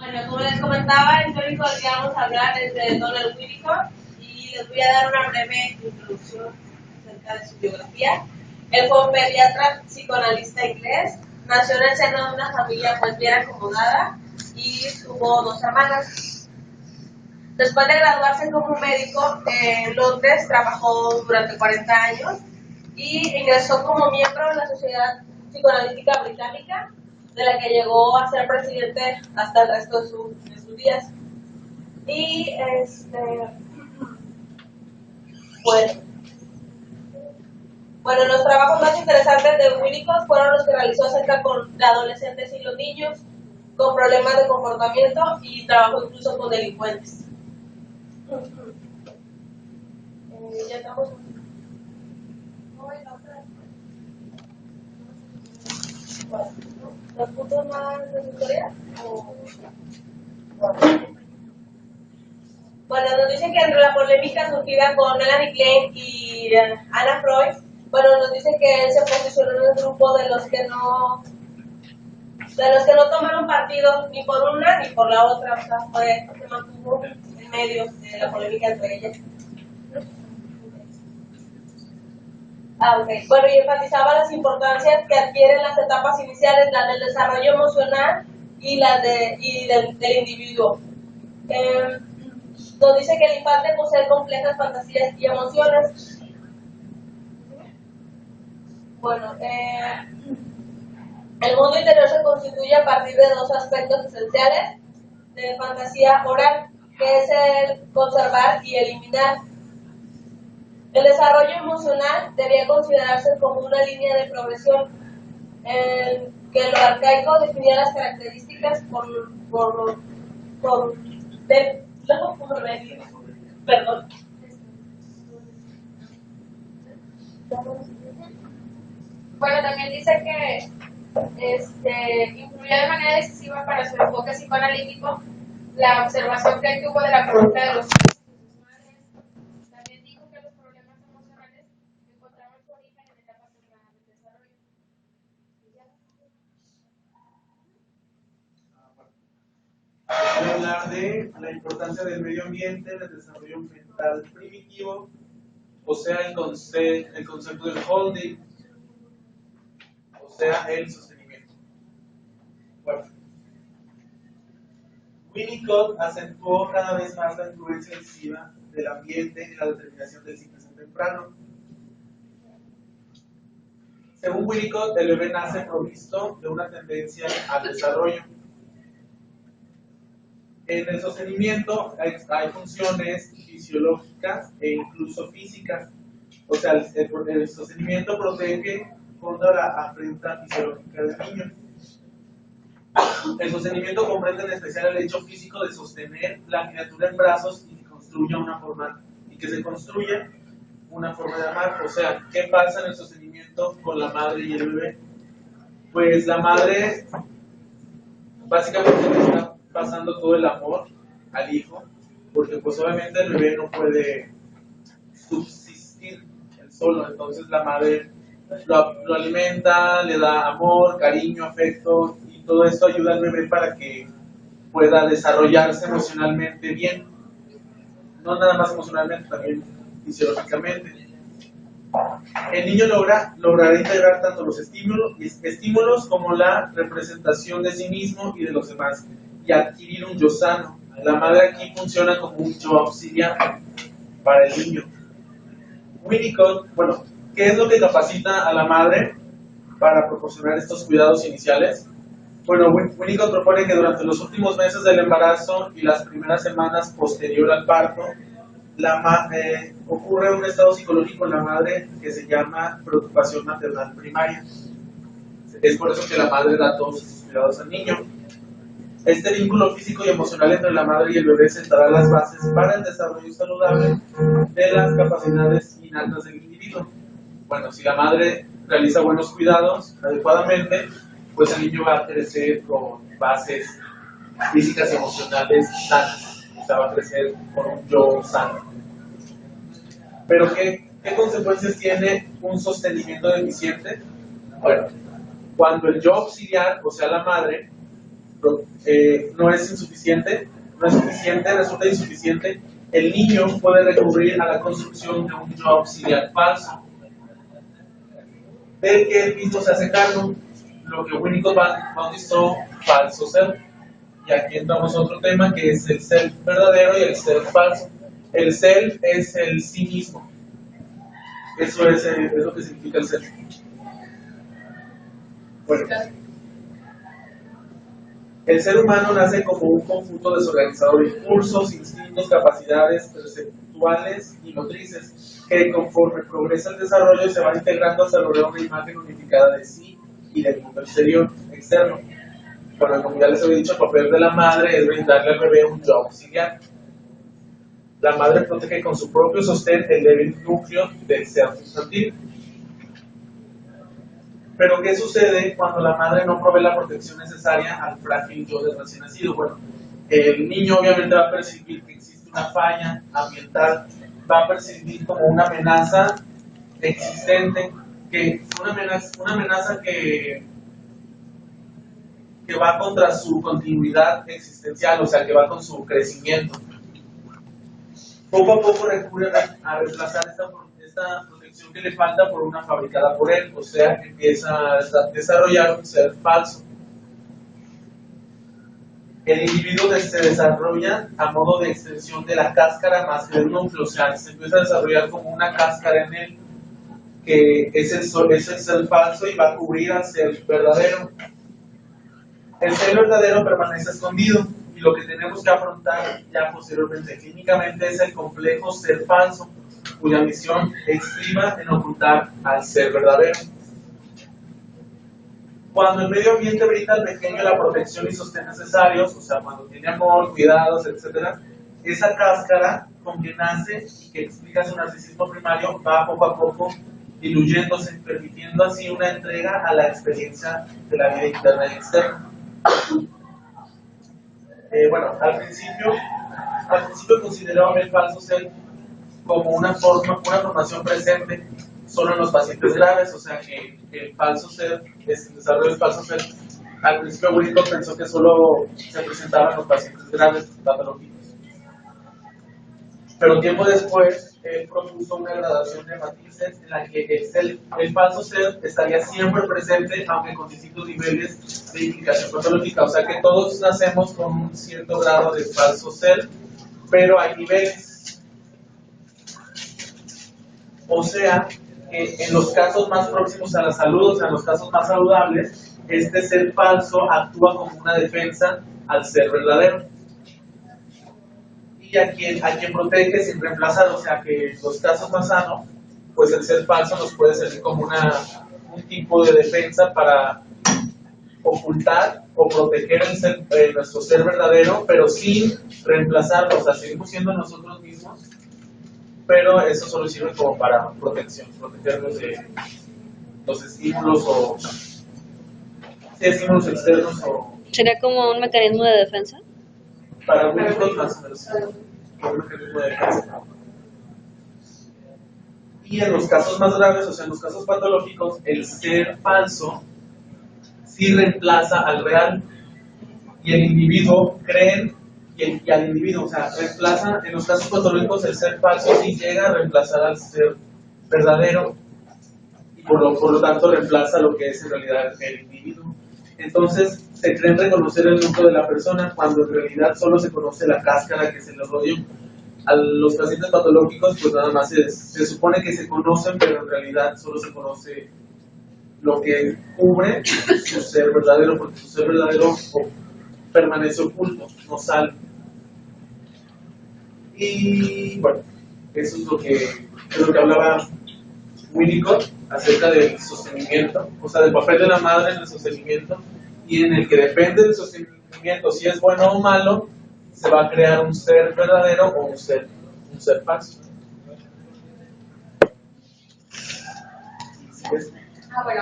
Bueno, como les comentaba, el tópico del que vamos a hablar es de Donald Winnicott y les voy a dar una breve introducción acerca de su biografía. Él fue un pediatra psicoanalista inglés, nació en el seno de una familia pues bien acomodada y tuvo 2 hermanas. Después de graduarse como médico en Londres, trabajó durante 40 años y ingresó como miembro de la Sociedad Psicoanalítica Británica, de la que llegó a ser presidente hasta el resto de sus días. Y bueno, los trabajos más interesantes de Winnicott fueron los que realizó acerca de adolescentes y los niños con problemas de comportamiento y trabajó incluso con delincuentes. Ya estamos. ¿Los puntos más de su historia? Bueno, nos dicen que entre la polémica surgida con Melanie Klein y Anna Freud, bueno, nos dicen que él se posicionó en el grupo de los que no tomaron partido ni por una ni por la otra, o sea, se mantuvo en medio de la polémica entre ellas. Okay. Bueno, y enfatizaba las importancias que adquieren las etapas iniciales, la del desarrollo emocional y la del individuo. Nos dice que el infante posee complejas fantasías y emociones. Bueno, el mundo interior se constituye a partir de 2 aspectos esenciales de fantasía oral, que es el conservar y eliminar. El desarrollo emocional debía considerarse como una línea de progresión en que lo arcaico definía las características perdón. Bueno, también dice que influyó de manera decisiva para su enfoque psicoanalítico la observación que él tuvo de la conducta de los hijos y sus madres. También dijo que los problemas emocionales encontraban su origen en etapas tempranas del desarrollo. Voy a hablar de la importancia del medio ambiente en el desarrollo mental primitivo, o sea, el concepto del holding, o sea, el sostenimiento. Bueno, Winnicott acentuó cada vez más la influencia decisiva del ambiente en la determinación del ciclo temprano. Según Winnicott, el bebé nace provisto de una tendencia al desarrollo. En el sostenimiento hay funciones fisiológicas e incluso físicas. O sea, el sostenimiento protege contra la afrenta fisiológica del niño. El sostenimiento comprende en especial el hecho físico de sostener la criatura en brazos y que se construya una forma de amar. O sea, ¿qué pasa en el sostenimiento con la madre y el bebé? Pues la madre básicamente le está pasando todo el amor al hijo, porque pues obviamente el bebé no puede subsistir él solo, entonces la madre lo alimenta, le da amor, cariño, afecto, y todo esto ayuda al bebé para que pueda desarrollarse emocionalmente bien, no nada más emocionalmente, también fisiológicamente. El niño logrará integrar tanto los estímulos como la representación de sí mismo y de los demás, y adquirir un yo sano. La madre aquí funciona como un yo auxiliar para el niño. Winnicott, bueno, ¿qué es lo que capacita a la madre para proporcionar estos cuidados iniciales? Bueno, Winnicott propone que durante los últimos meses del embarazo y las primeras semanas posterior al parto, ocurre un estado psicológico en la madre que se llama preocupación maternal primaria. Es por eso que la madre da todos estos cuidados al niño. Este vínculo físico y emocional entre la madre y el bebé sentará las bases para el desarrollo saludable de las capacidades innatas del individuo. Bueno, si la madre realiza buenos cuidados adecuadamente, pues el niño va a crecer con bases físicas y emocionales sanas. O sea, va a crecer con un yo sano. Pero ¿qué consecuencias tiene un sostenimiento deficiente? Bueno, cuando el yo auxiliar, o sea la madre, no es insuficiente, resulta insuficiente, el niño puede recurrir a la construcción de un yo auxiliar falso, del que él mismo se hace cargo, lo que Winnicott bautizó falso self. Y aquí entramos a otro tema que es el self verdadero y el self falso. El self es el sí mismo. Eso es lo que significa el self. Bueno, el ser humano nace como un conjunto desorganizado de impulsos, instintos, capacidades perceptuales y motrices que conforme progresa el desarrollo se van integrando hasta lograr una imagen unificada de sí y del mundo externo. Bueno, como ya les había dicho, el papel de la madre es brindarle al bebé un yo auxiliar. La madre protege con su propio sostén el débil núcleo del ser sustantivo. Pero ¿qué sucede cuando la madre no provee la protección necesaria al frágil yo del recién nacido? Bueno, el niño obviamente va a percibir que existe una falla ambiental, va a percibir como una amenaza existente, una amenaza que va contra su continuidad existencial, o sea, que va con su crecimiento. Poco a poco recurre a reemplazar esta protección que le falta por una fabricada por él, o sea, que empieza a desarrollar un ser falso. El individuo se desarrolla a modo de extensión de la cáscara más que del núcleo, o sea, se empieza a desarrollar como una cáscara en él, que es el ser falso y va a cubrir al ser verdadero. El ser verdadero permanece escondido y lo que tenemos que afrontar ya posteriormente clínicamente es el complejo ser falso, cuya misión estriba en ocultar al ser verdadero. Cuando el medio ambiente brinda al pequeño la protección y sostén necesarios, o sea, cuando tiene amor, cuidados, etc., esa cáscara con que nace y que explica su narcisismo primario va poco a poco diluyéndose, permitiendo así una entrega a la experiencia de la vida interna y externa. Bueno, al principio consideraba el falso ser como una formación presente solo en los pacientes graves, o sea que el falso ser, el desarrollo del falso ser, al principio Winnicott pensó que solo se presentaba en los pacientes graves patológicos. Pero tiempo después, él propuso una gradación de matices en la que el falso ser estaría siempre presente, aunque con distintos niveles de implicación patológica. O sea que todos nacemos con un cierto grado de falso ser, pero hay niveles. O sea que en los casos más próximos a la salud, o sea, en los casos más saludables, este ser falso actúa como una defensa al ser verdadero. Y a quien protege sin reemplazar, o sea que en los casos más sanos, pues el ser falso nos puede servir como un tipo de defensa para ocultar o proteger nuestro ser verdadero, pero sin reemplazarlo, o sea, seguimos siendo nosotros mismos, pero eso solo sirve como para protección, protegernos de los estímulos o estímulos externos o... ¿Sería como un mecanismo de defensa? Para algunos más o menos, un mecanismo de defensa. Y en los casos más graves, o sea, en los casos patológicos, el ser falso sí reemplaza al real y el individuo creen y al individuo, o sea, reemplaza, en los casos patológicos el ser falso sí llega a reemplazar al ser verdadero y por lo tanto reemplaza lo que es en realidad el individuo. Entonces se creen reconocer el núcleo de la persona cuando en realidad solo se conoce la cáscara que se le rodeó. A los pacientes patológicos pues nada más se supone que se conocen, pero en realidad solo se conoce lo que cubre su ser verdadero, porque su ser verdadero permanece oculto, no sale. Y bueno, eso es lo que hablaba Winnicott acerca del sostenimiento, o sea, del papel de la madre en el sostenimiento, y en el que depende del sostenimiento, si es bueno o malo, se va a crear un ser verdadero o un ser falso. Bueno,